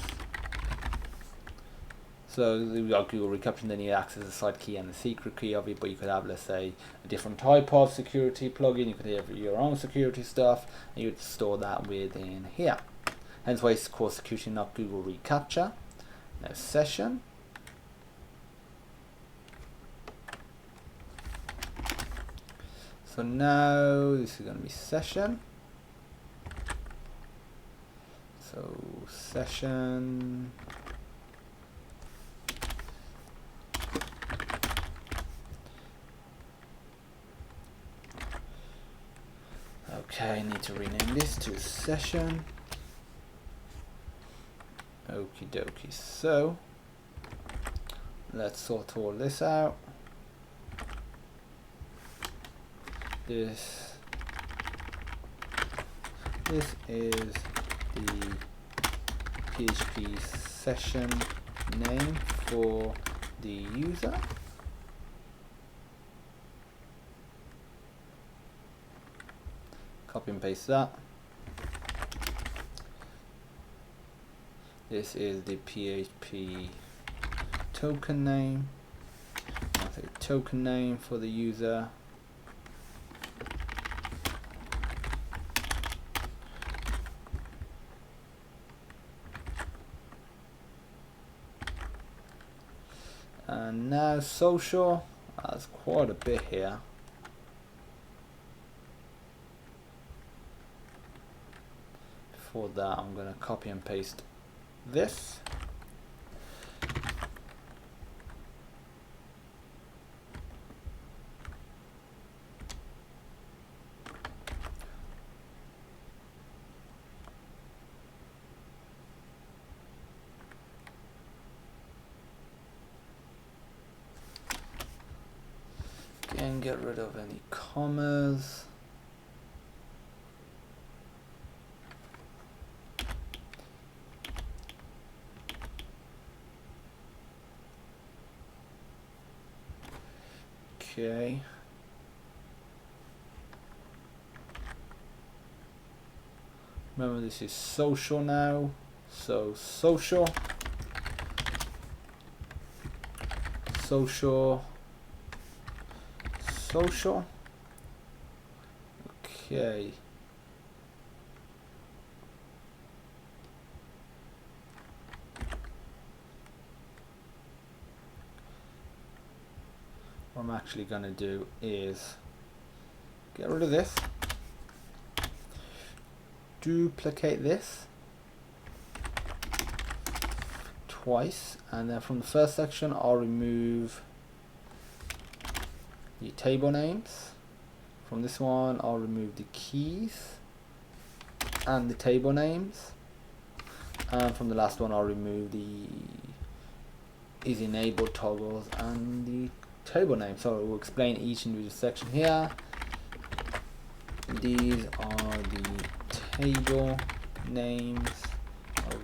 So we've got Google reCAPTCHA, then you access the site key and the secret key of it, but you could have, let's say, a different type of security plugin. You could have your own security stuff, and you would store that within here. Hence why it's called security, not Google reCAPTCHA. Now session. So now this is going to be session. So session. Okay, I need to rename this to session. Okie dokie. So let's sort all this out. This is the PHP session name for the user. Copy and paste that. This is the PHP token name. I'll say token name for the user. And now social, that's quite a bit here. Before that, I'm going to copy and paste this. get rid of any commas. Okay. Remember, this is social now, so social, social, social. Okay. What I'm actually going to do is get rid of this, duplicate this twice, and then from the first section I'll remove the table names. From this one I'll remove the keys and the table names, and from the last one I'll remove the is enabled toggles and the table name. So we'll explain each individual section here. These are the table names for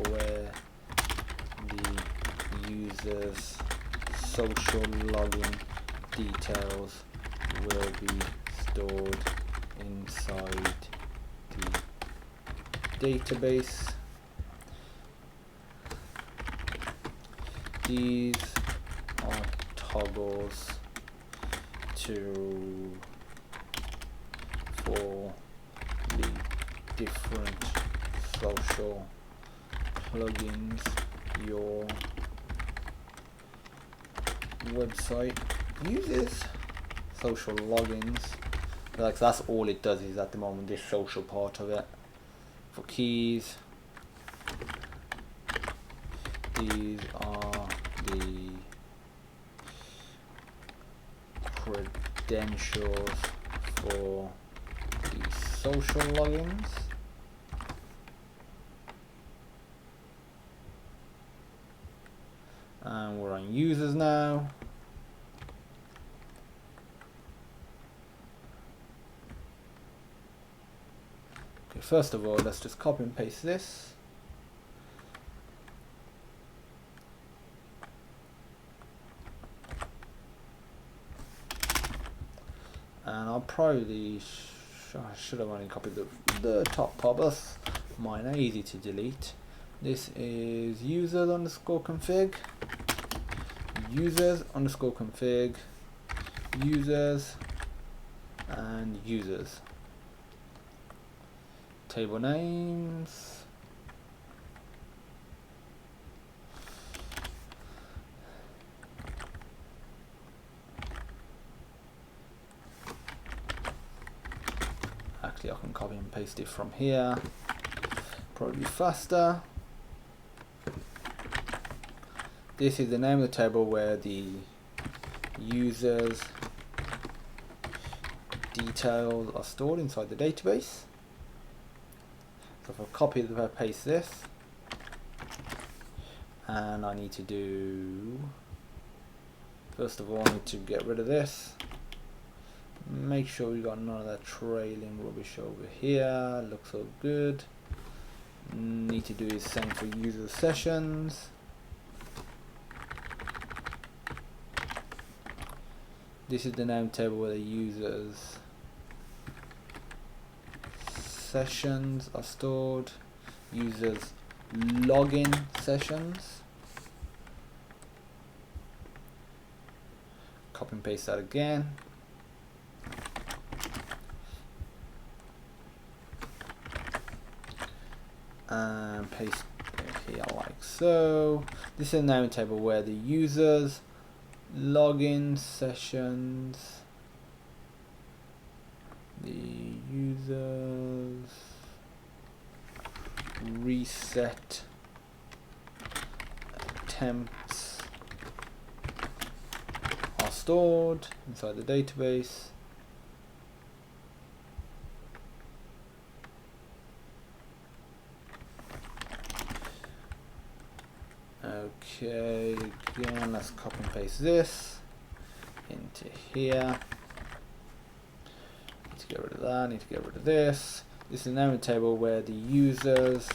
where the user's social login details will be stored inside the database. These are toggles for the different social plugins your website uses. Social logins, like that's all it does is at the moment this social part of it. For keys, these are the credentials for the social logins. And we're on users now. Okay, first of all, let's just copy and paste this. And I'll probably I should have only copied the top part, but mine are easy to delete. This is users underscore config, users underscore config, users, and users. Table names. Actually, I can copy and paste it from here. Probably faster. This is the name of the table where the users' details are stored inside the database. So if I copy and paste this, and I need to do, first of all, I need to get rid of this. Make sure we got none of that trailing rubbish over here. Looks so good. Need to do the same for user sessions. This is the name table where the users sessions are stored. Users login sessions. Copy and paste that again. And paste it here like so. This is a name table where the users login sessions, the users reset attempts are stored inside the database. Okay, again, let's copy and paste this. into here. Need to get rid of that, need to get rid of this. This is now a table where the users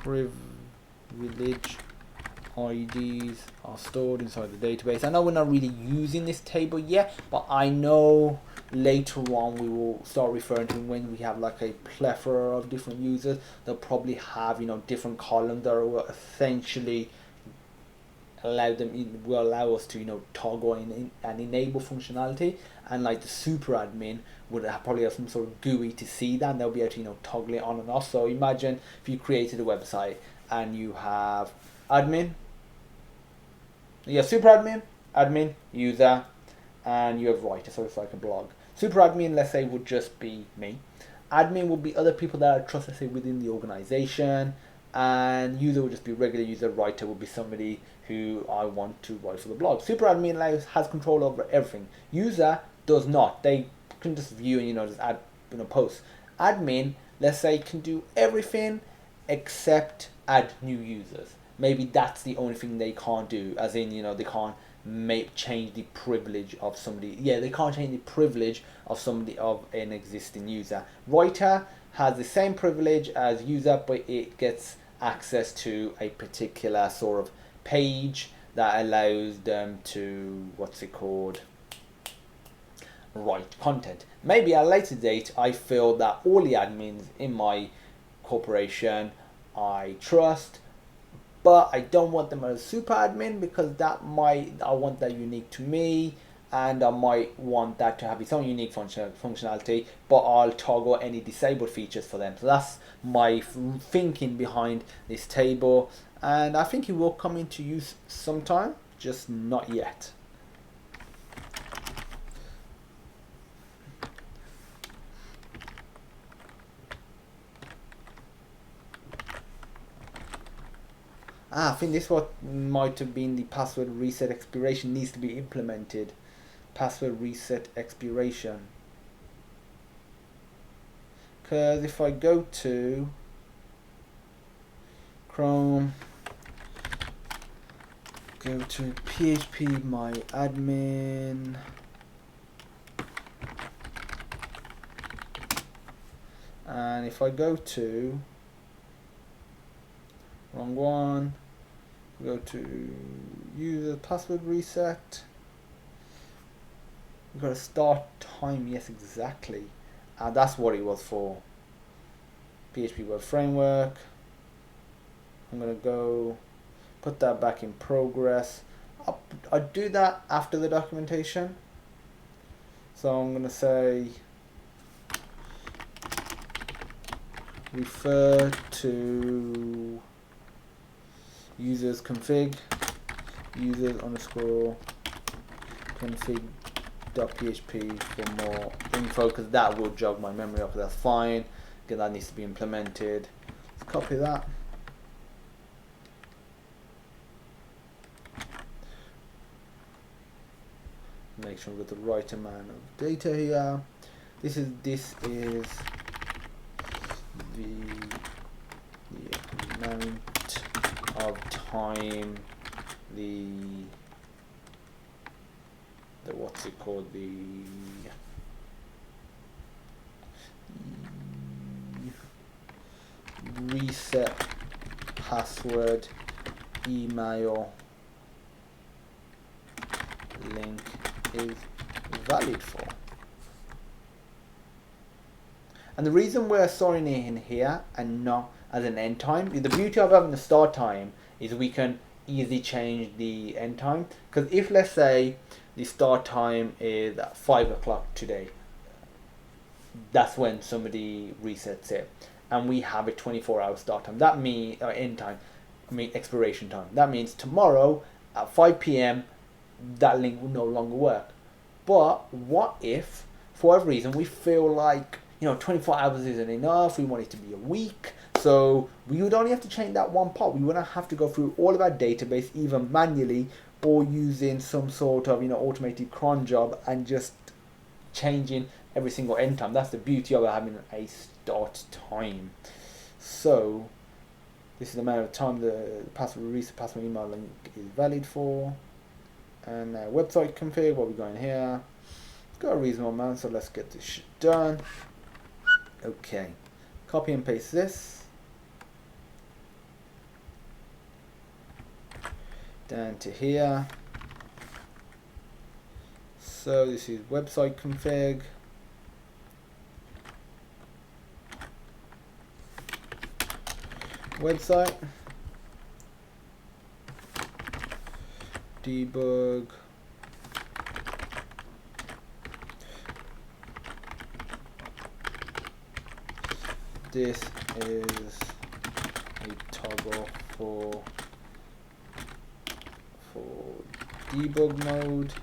privilege IDs are stored inside the database. I know we're not really using this table yet, but I know later on we will start referring to when we have like a plethora of different users. They'll probably have, you know, different columns that will essentially will allow us to, you know, toggle in and enable functionality. And like the super admin would probably have some sort of GUI to see that, and they'll be able to, you know, toggle it on and off. So imagine if you created a website and you have admin, you have super admin, admin, user, and you have writer, so it's like a blog. Super admin, let's say, would just be me. Admin would be other people that I trust, let's say, within the organization, and user would just be regular user. Writer would be somebody who I want to write for the blog. Super admin has control over everything. User does not. They can just view and, you know, just add, you know, posts. Admin, let's say, can do everything except add new users. Maybe that's the only thing they can't do, as in, you know, they can't change the privilege of somebody. Yeah, they can't change the privilege of somebody, of an existing user. Writer has the same privilege as user, but it gets access to a particular sort of page that allows them to, what's it called, write content. Maybe at a later date I feel that all the admins in my corporation I trust, but I don't want them as super admin, because I want that unique to me, and I might want that to have its own unique functionality, but I'll toggle any disabled features for them. So that's my thinking behind this table, and I think it will come into use sometime, just not yet. I think this what might have been the password reset expiration needs to be implemented. Password reset expiration. Because if I go to Chrome, go to PHP my admin, and if I go to wrong one, go to user password reset, we've got a start time. Yes, exactly, and that's what it was for. PHP Web Framework. I'm gonna go put that back in progress. I'll do that after the documentation, so I'm gonna say refer to users config, users underscore config.php for more info, because that will jog my memory up. That's fine, because that needs to be implemented. Let's copy that. Make sure we've got the right amount of data here. This is the amount of time the what's it called, the reset password email link is valid for. And the reason we're storing it in here and not as an end time, the beauty of having the start time is we can easily change the end time. Because if, let's say, the start time is at 5 o'clock today, that's when somebody resets it, and we have a 24-hour start time. That means end time, expiration time. That means tomorrow at 5 p.m. that link will no longer work. But what if, for whatever reason, we feel like, you know, 24 hours isn't enough, we want it to be a week, so we would only have to change that one part. We wouldn't have to go through all of our database, either manually or using some sort of, you know, automated cron job and just changing every single end time. That's the beauty of having a start time. So this is the amount of time the password reset password email link is valid for. And website config, what we got in here? Got a reasonable amount, so let's get this shit done. Okay, copy and paste this down to here. So this is website config. Website debug this is a toggle for debug mode,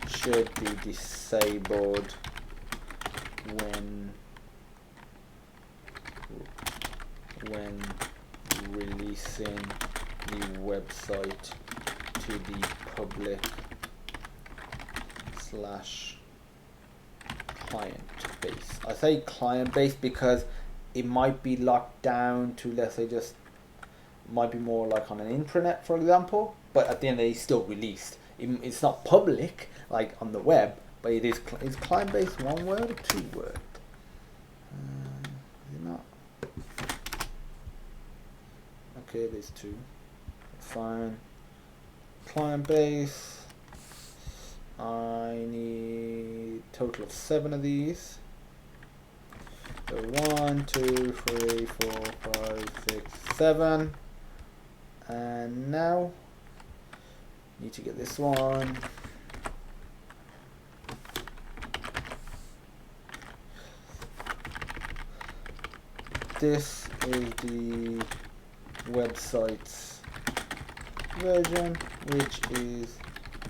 should be disabled when releasing the website to the public / client base. I say client base because it might be locked down to, let's say, just might be more like on an intranet, for example, but at the end it's still released. It's not public like on the web, but it is. Is client base one word or two word? Is it not? Okay, it is two. Fine. Client base. I need a total of 7 of these. So 1, 2, 3, 4, 5, 6, 7. And now need to get this one. This is the website's version, which is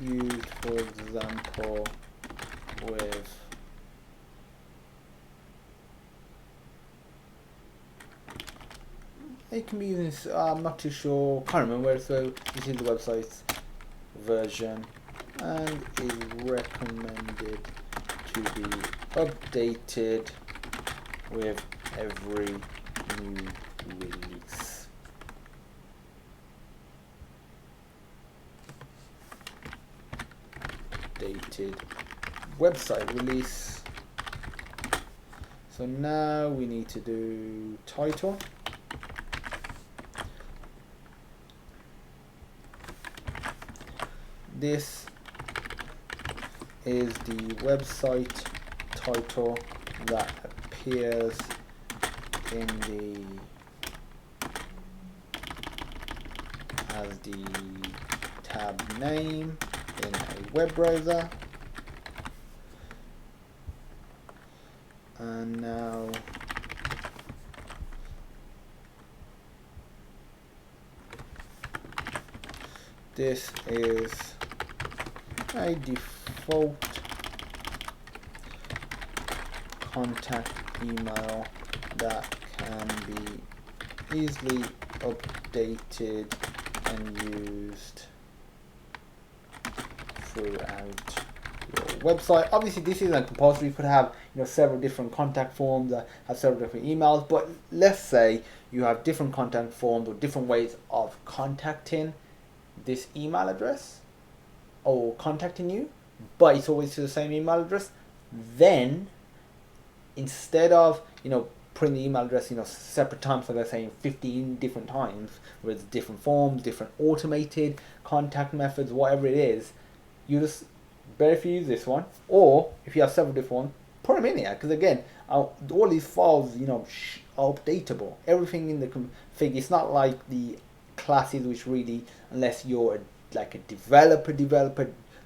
used, for example, with it can be used, I'm not too sure, can't remember, so this is the website's version and is recommended to be updated with every new release. Updated website release. So now we need to do title. This is the website title that appears in as the tab name in a web browser. And now this is a default contact email that can be easily updated and used throughout your website. Obviously this isn't compulsory. You could have, you know, several different contact forms that have several different emails, but let's say you have different contact forms or different ways of contacting this email address or contacting you, but it's always to the same email address. Then instead of, you know, putting the email address, you know, separate times, so they're saying 15 different times with different forms, different automated contact methods, whatever it is, you just better if you use this one, or if you have several different ones, put them in here, because again, all these files, you know, are updatable. Everything in the config. It's not like the classes, which really, unless you're like a developer,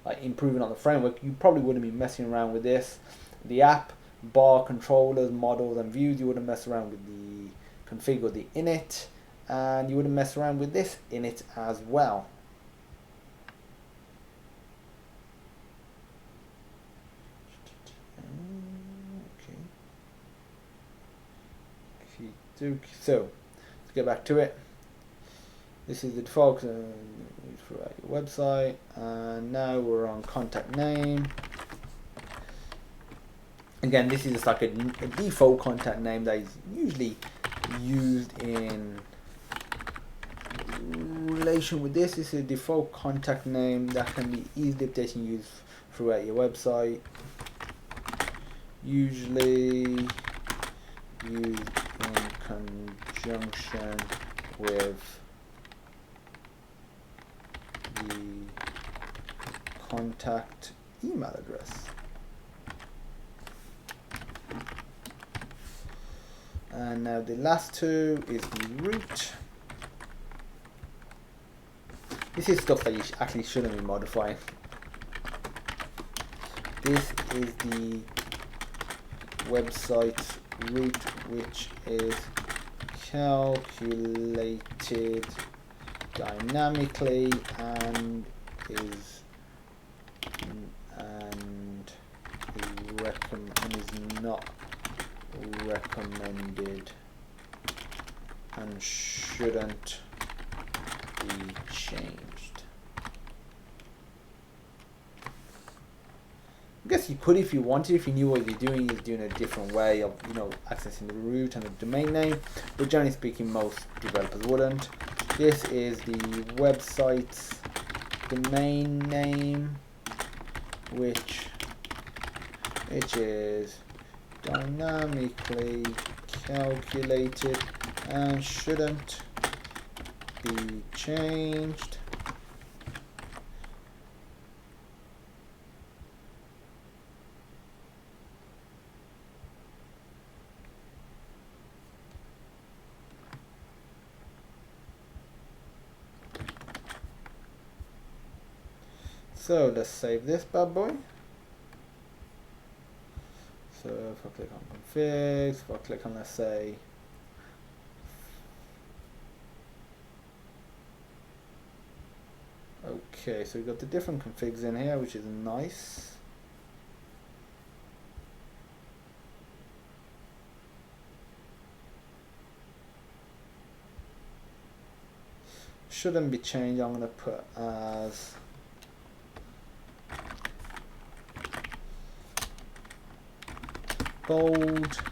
like improving on the framework, you probably wouldn't be messing around with this. The app bar controllers, models, and views, you wouldn't mess around with the config or the init, and you wouldn't mess around with this init as well. Okay. So let's get back to it. This is the default throughout your website, and now we're on contact name. Again, this is just like a default contact name that is usually used in relation with this is a default contact name that can be easily updated and used throughout your website. Usually used in conjunction with the contact email address. And now the last two is the root. This is stuff that you actually shouldn't be modifying. This is the website root, which is calculated dynamically and is not recommended and shouldn't be changed. I guess you could, if you wanted, if you knew what you're doing a different way of, accessing the root and the domain name, but generally speaking, most developers wouldn't. This is the website's domain name, which is dynamically calculated and shouldn't be changed. So let's save this bad boy. So if I click on configs, if I click on, let's say, okay, so we've got the different configs in here, which is nice. Shouldn't be changed. I'm going to put as bold.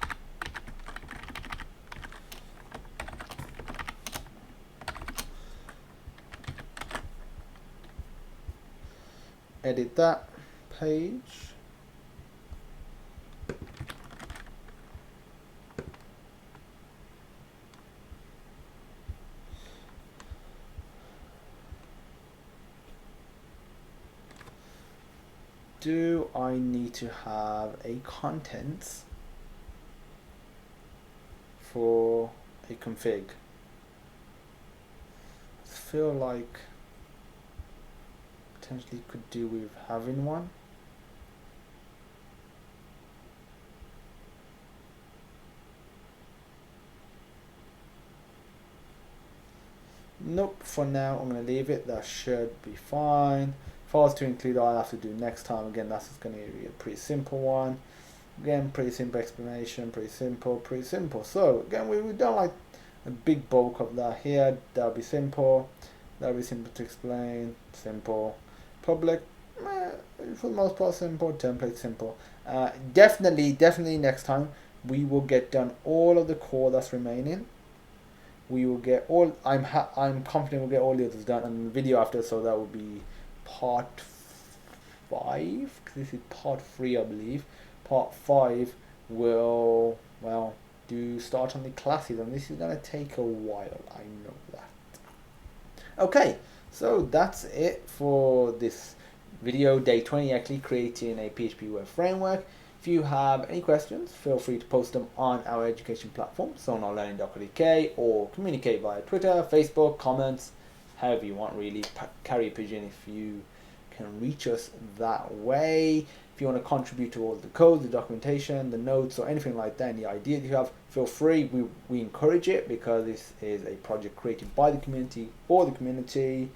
Edit that page. Do I need to have a contents for a config? I feel like potentially could do with having one. Nope, for now I'm going to leave it. That should be fine. If I was to include, I'll have to do next time. Again, that's going to be a pretty simple one. Again, pretty simple explanation, pretty simple. So again, we've done like a big bulk of that here. That'll be simple. That'll be simple to explain. Simple. Public, for the most part, simple. Template, simple. Definitely next time we will get done all of the core that's remaining. We will get all. I'm confident we'll get all the others done, and the video after. So that will be part 5. This is part 3, I believe. Part 5 will do start on the classes, and this is gonna take a while. I know that. Okay, so that's it for this video, day 20, actually creating a PHP Web Framework. If you have any questions, feel free to post them on our education platform, sonarlearning.co.uk, or communicate via Twitter, Facebook, comments, however you want really. Carry a pigeon if you can reach us that way. If you want to contribute to all the code, the documentation, the notes, or anything like that, any ideas you have, feel free. We encourage it because this is a project created by the community for the community,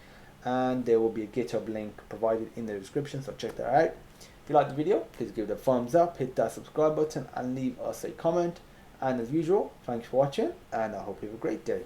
and there will be a GitHub link provided in the description, so check that out. If you like the video, please give it a thumbs up, hit that subscribe button, and leave us a comment. And as usual, thanks for watching, and I hope you have a great day.